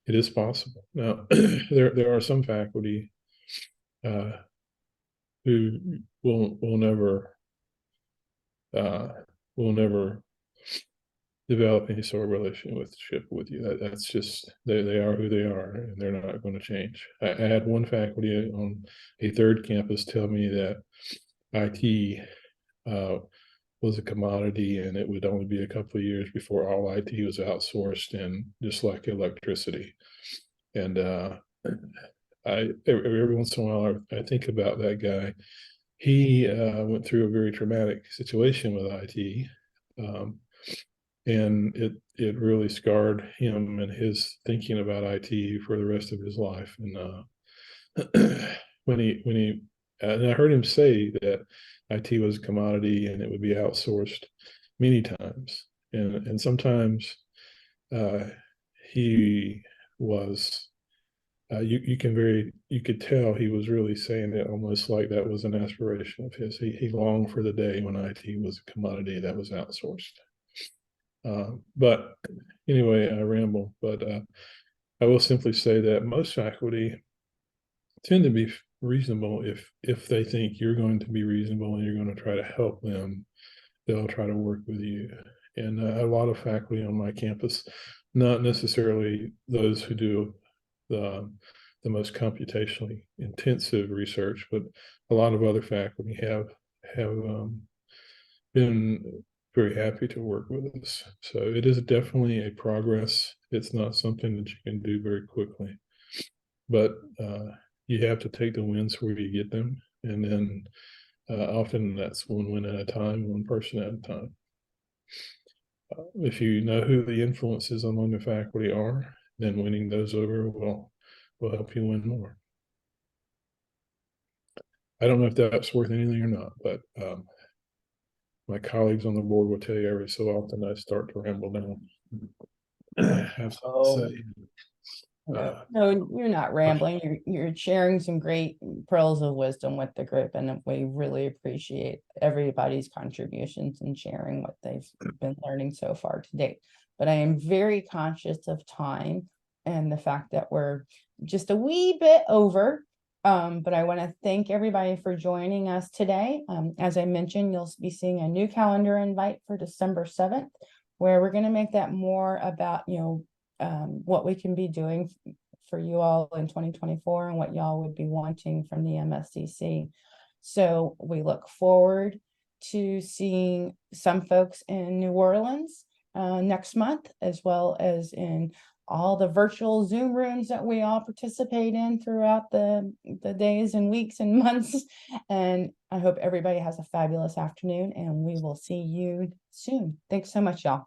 [SPEAKER 6] it is possible. Now, there are some faculty who will never develop any sort of relationship with you. That's just, they are who they are, and they're not going to change. I had one faculty on a third campus tell me that IT was a commodity, and it would only be a couple of years before all IT was outsourced, and just like electricity. And every once in a while I think about that guy. He went through a very traumatic situation with IT. And it really scarred him and his thinking about IT for the rest of his life. And and I heard him say that IT was a commodity and it would be outsourced many times. And sometimes he was, you could tell he was really saying it almost like that was an aspiration of his. He longed for the day when IT was a commodity that was outsourced. But anyway, I ramble, but I will simply say that most faculty tend to be reasonable. If they think you're going to be reasonable and you're going to try to help them, they'll try to work with you. And a lot of faculty on my campus, not necessarily those who do the most computationally intensive research, but a lot of other faculty have been very happy to work with us. So it is definitely a progress. It's not something that you can do very quickly, but you have to take the wins where you get them. And then often that's one win at a time, one person at a time. If you know who the influences among the faculty are, then winning those over will help you win more. I don't know if that's worth anything or not, but my colleagues on the board will tell you every so often I start to ramble down. Have something to say.
[SPEAKER 1] No, you're not rambling. You're sharing some great pearls of wisdom with the group, and we really appreciate everybody's contributions and sharing what they've been learning so far to date. But I am very conscious of time and the fact that we're just a wee bit over. But I want to thank everybody for joining us today. As I mentioned, you'll be seeing a new calendar invite for December 7th, where we're going to make that more about, what we can be doing for you all in 2024 and what y'all would be wanting from the MSCC. So we look forward to seeing some folks in New Orleans next month, as well as in all the virtual Zoom rooms that we all participate in throughout the days and weeks and months. And I hope everybody has a fabulous afternoon, and we will see you soon. Thanks so much, y'all.